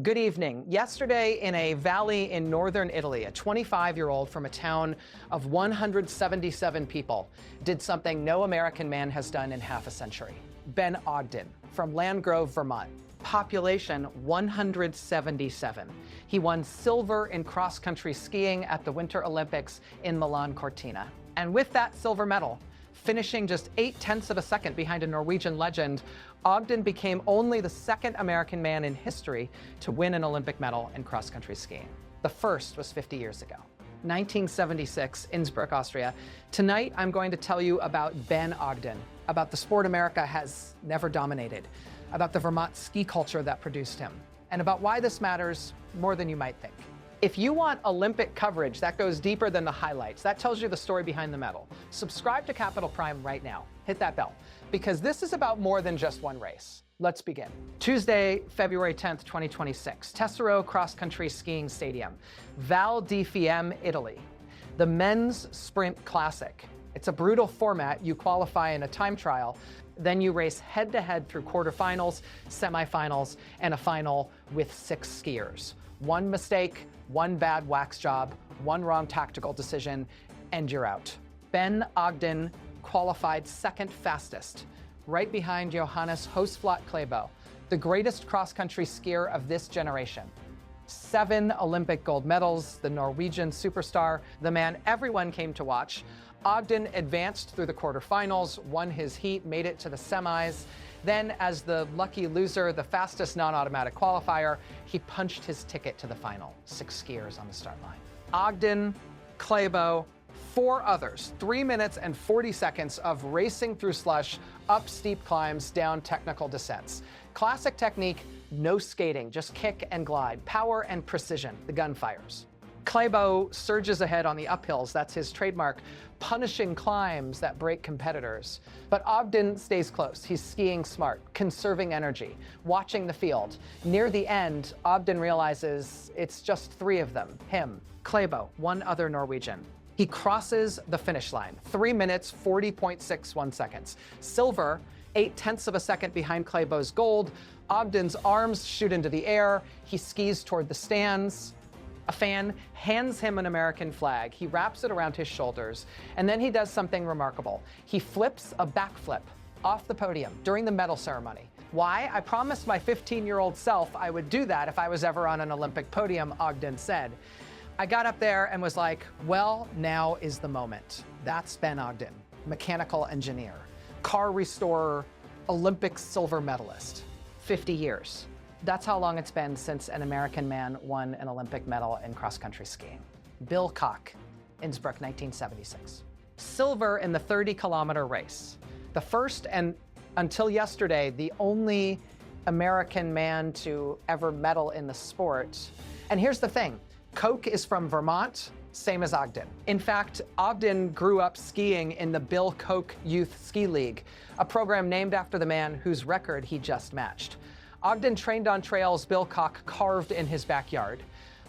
Good evening. Yesterday, in a valley in northern Italy, a 25-year-old from a town of 177 people did something no American man has done in half a century. Ben Ogden from Landgrove, Vermont. Population 177. He won silver in cross-country skiing at the Winter Olympics in Milan Cortina. And with that silver medal, finishing just 0.8 of a second behind a Norwegian legend, Ogden became only the second American man in history to win an Olympic medal in cross-country skiing. The first was 50 years ago. 1976, Innsbruck, Austria. Tonight, I'm going to tell you about Ben Ogden, about the sport America has never dominated, about the Vermont ski culture that produced him, and about why this matters more than you might think. If you want Olympic coverage that goes deeper than the highlights, that tells you the story behind the medal, subscribe to Capital Prime right now. Hit that bell, because this is about more than just one race. Let's begin. Tuesday, February 10th, 2026, Tessero Cross Country Skiing Stadium, Val di Fiemme, Italy. The Men's Sprint Classic. It's a brutal format. You qualify in a time trial, then you race head-to-head through quarterfinals, semifinals, and a final with 6 skiers. One mistake, one bad wax job, one wrong tactical decision, and you're out. Ben Ogden qualified second fastest, right behind Johannes Klaebo, the greatest cross-country skier of this generation. 7 Olympic gold medals, the Norwegian superstar, the man everyone came to watch. Ogden advanced through the quarterfinals, won his heat, made it to the semis. Then, as the lucky loser, the fastest non-automatic qualifier, he punched his ticket to the final. 6 skiers on the start line. Ogden, Klaebo, 4 others, 3 minutes and 40 seconds of racing through slush, up steep climbs, down technical descents. Classic technique, no skating, just kick and glide, power and precision, the gun fires. Klaebo surges ahead on the uphills, that's his trademark, punishing climbs that break competitors. But Ogden stays close. He's skiing smart, conserving energy, watching the field. Near the end, Ogden realizes it's just 3 of them, him, Klaebo, 1 other Norwegian. He crosses the finish line, 3 minutes, 40.61 seconds. Silver, 0.8 of a second behind Klaebo's gold. Ogden's arms shoot into the air. He skis toward the stands. A fan hands him an American flag. He wraps it around his shoulders, and then he does something remarkable. He flips a backflip off the podium during the medal ceremony. Why? I promised my 15-year-old self I would do that if I was ever on an Olympic podium, Ogden said. I got up there and was like, well, now is the moment. That's Ben Ogden, mechanical engineer, car restorer, Olympic silver medalist. 50 years. That's how long it's been since an American man won an Olympic medal in cross-country skiing. Bill Koch, Innsbruck, 1976. Silver in the 30-kilometer race. The first and, until yesterday, the only American man to ever medal in the sport. And here's the thing, Koch is from Vermont, same as Ogden. In fact, Ogden grew up skiing in the Bill Koch Youth Ski League, a program named after the man whose record he just matched. Ogden trained on trails Bill Koch carved in his backyard.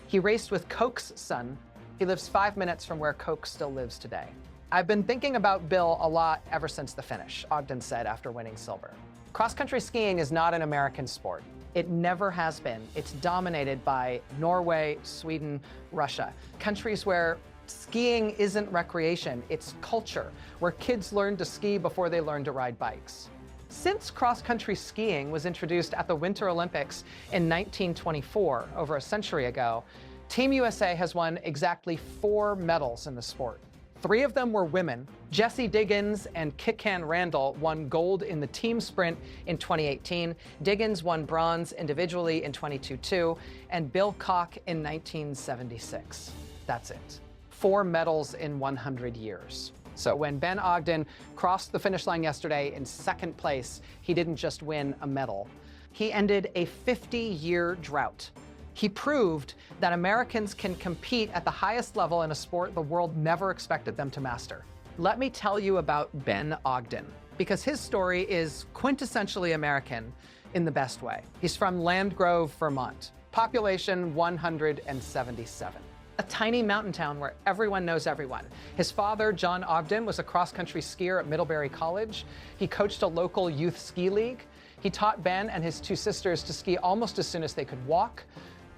He raced with Koch's son. He lives 5 minutes from where Koch still lives today. I've been thinking about Bill a lot ever since the finish, Ogden said after winning silver. Cross-country skiing is not an American sport. It never has been. It's dominated by Norway, Sweden, Russia, countries where skiing isn't recreation, it's culture, where kids learn to ski before they learn to ride bikes. Since cross-country skiing was introduced at the Winter Olympics in 1924, over a century ago, Team USA has won exactly 4 medals in the sport. 3 of them were women. Jessie Diggins and Kickan Randall won gold in the team sprint in 2018. Diggins won bronze individually in 2022, and Bill Koch in 1976. That's it. 4 medals in 100 years. So when Ben Ogden crossed the finish line yesterday in 2nd place, he didn't just win a medal. He ended a 50-year drought. He proved that Americans can compete at the highest level in a sport the world never expected them to master. Let me tell you about Ben Ogden, because his story is quintessentially American in the best way. He's from Landgrove, Vermont, population 177. A tiny mountain town where everyone knows everyone. His father, John Ogden, was a cross-country skier at Middlebury College. He coached a local youth ski league. He taught Ben and his two sisters to ski almost as soon as they could walk.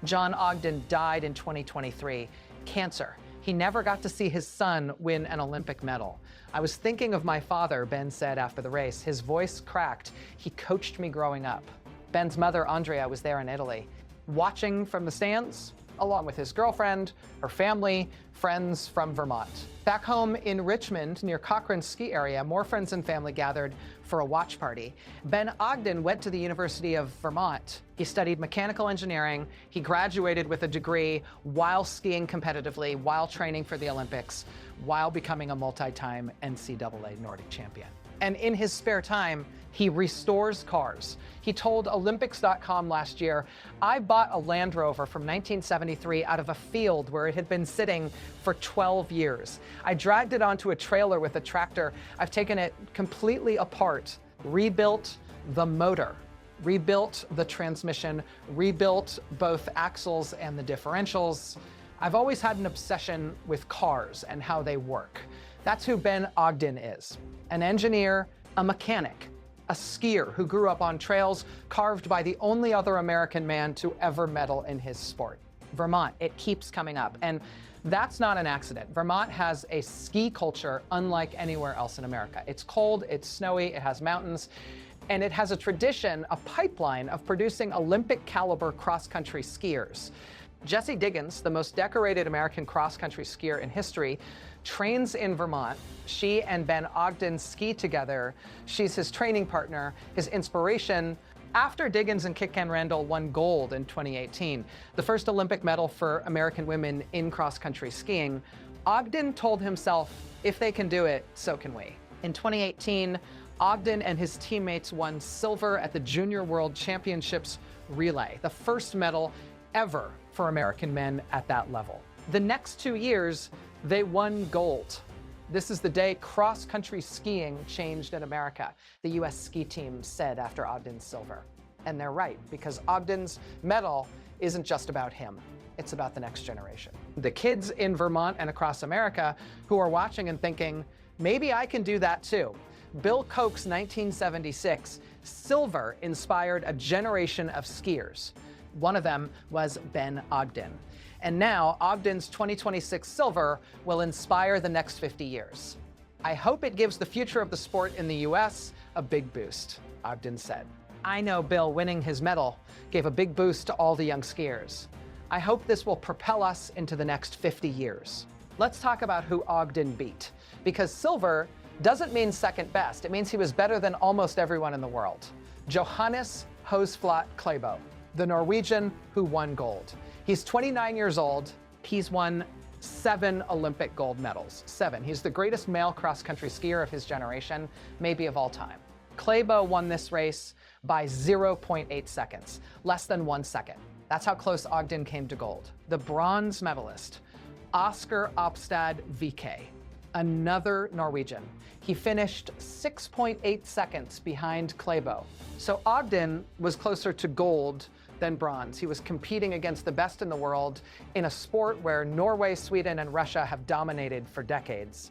John Ogden died in 2023. Cancer. He never got to see his son win an Olympic medal. I was thinking of my father, Ben said after the race. His voice cracked. He coached me growing up. Ben's mother, Andrea, was there in Italy, watching from the stands, along with his girlfriend, her family, friends from Vermont. Back home in Richmond, near Cochrane's ski area, more friends and family gathered for a watch party. Ben Ogden went to the University of Vermont. He studied mechanical engineering. He graduated with a degree while skiing competitively, while training for the Olympics, while becoming a multi-time NCAA Nordic champion. And in his spare time, he restores cars. He told Olympics.com last year, "I bought a Land Rover from 1973 out of a field where it had been sitting for 12 years. I dragged it onto a trailer with a tractor. I've taken it completely apart, rebuilt the motor, rebuilt the transmission, rebuilt both axles and the differentials. I've always had an obsession with cars and how they work." That's who Ben Ogden is. An engineer, a mechanic, a skier who grew up on trails carved by the only other American man to ever medal in his sport. Vermont, it keeps coming up. And that's not an accident. Vermont has a ski culture unlike anywhere else in America. It's cold, it's snowy, it has mountains, and it has a tradition, a pipeline of producing Olympic caliber cross-country skiers. Jessie Diggins, the most decorated American cross-country skier in history, trains in Vermont. She and Ben Ogden ski together. She's his training partner, his inspiration. After Diggins and Kit Kat Randall won gold in 2018, the first Olympic medal for American women in cross-country skiing, Ogden told himself, if they can do it, so can we. In 2018, Ogden and his teammates won silver at the Junior World Championships relay, the first medal ever for American men at that level. The next 2 years, they won gold. This is the day cross-country skiing changed in America, the U.S. ski team said after Ogden's silver. And they're right, because Ogden's medal isn't just about him. It's about the next generation. The kids in Vermont and across America who are watching and thinking, maybe I can do that too. Bill Koch's 1976 silver inspired a generation of skiers. One of them was Ben Ogden. And now Ogden's 2026 silver will inspire the next 50 years. I hope it gives the future of the sport in the US a big boost, Ogden said. I know Bill winning his medal gave a big boost to all the young skiers. I hope this will propel us into the next 50 years. Let's talk about who Ogden beat, because silver doesn't mean second best. It means he was better than almost everyone in the world. Johannes Klaebo, the Norwegian who won gold. He's 29 years old. He's won 7 Olympic gold medals. 7. He's the greatest male cross-country skier of his generation, maybe of all time. Klaebo won this race by 0.8 seconds, less than 1 second. That's how close Ogden came to gold. The bronze medalist, Oscar Opstad Vike, another Norwegian. He finished 6.8 seconds behind Klaebo. So Ogden was closer to gold than bronze. He was competing against the best in the world in a sport where Norway, Sweden, and Russia have dominated for decades.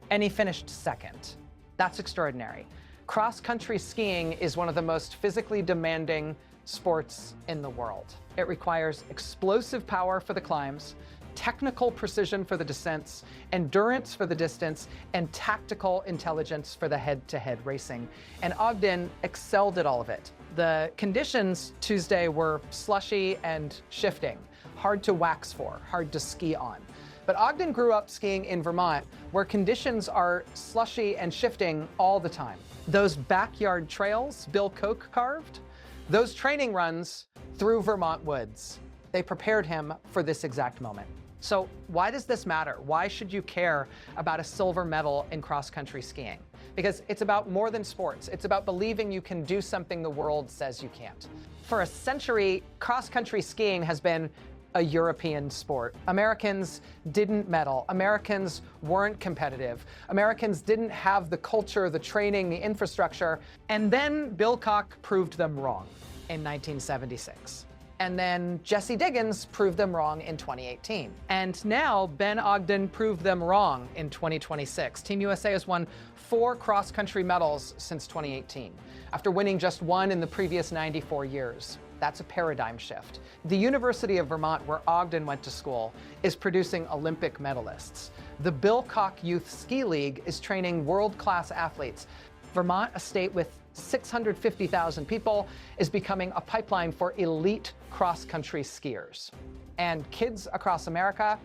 And he finished second. That's extraordinary. Cross-country skiing is one of the most physically demanding sports in the world. It requires explosive power for the climbs, technical precision for the descents, endurance for the distance, and tactical intelligence for the head-to-head racing. And Ogden excelled at all of it. The conditions Tuesday were slushy and shifting, hard to wax for, hard to ski on. But Ogden grew up skiing in Vermont, where conditions are slushy and shifting all the time. Those backyard trails Bill Koch carved, those training runs through Vermont woods, they prepared him for this exact moment. So why does this matter? Why should you care about a silver medal in cross-country skiing? Because it's about more than sports. It's about believing you can do something the world says you can't. For a century, cross-country skiing has been a European sport. Americans didn't medal. Americans weren't competitive. Americans didn't have the culture, the training, the infrastructure. And then Bill Koch proved them wrong in 1976. And then Jesse Diggins proved them wrong in 2018. And now Ben Ogden proved them wrong in 2026. Team USA has won 4 cross-country medals since 2018, after winning just 1 in the previous 94 years. That's a paradigm shift. The University of Vermont, where Ogden went to school, is producing Olympic medalists. The Bill Koch Youth Ski League is training world-class athletes. Vermont, a state with 650,000 people, is becoming a pipeline for elite cross-country skiers. And kids across America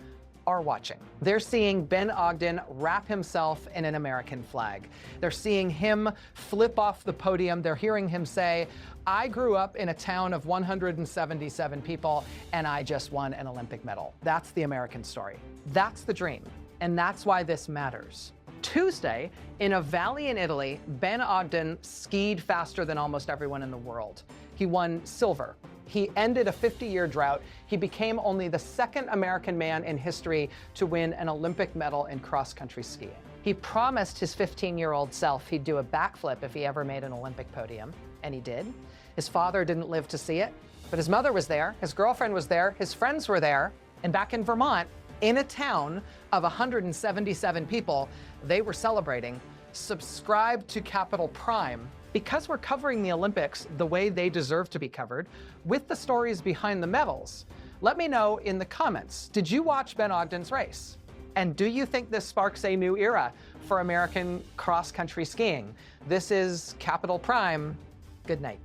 are watching. They're seeing Ben Ogden wrap himself in an American flag. They're seeing him flip off the podium. They're hearing him say, "I grew up in a town of 177 people, and I just won an Olympic medal." That's the American story. That's the dream. And that's why this matters. Tuesday, in a valley in Italy, Ben Ogden skied faster than almost everyone in the world. He won silver. He ended a 50-year drought. He became only the 2nd American man in history to win an Olympic medal in cross-country skiing. He promised his 15-year-old self he'd do a backflip if he ever made an Olympic podium, and he did. His father didn't live to see it, but his mother was there, his girlfriend was there, his friends were there, and back in Vermont, in a town of 177 people, they were celebrating. Subscribe to Capital Prime, because we're covering the Olympics the way they deserve to be covered, with the stories behind the medals. Let me know in the comments, did you watch Ben Ogden's race? And do you think this sparks a new era for American cross-country skiing? This is Capital Prime. Good night.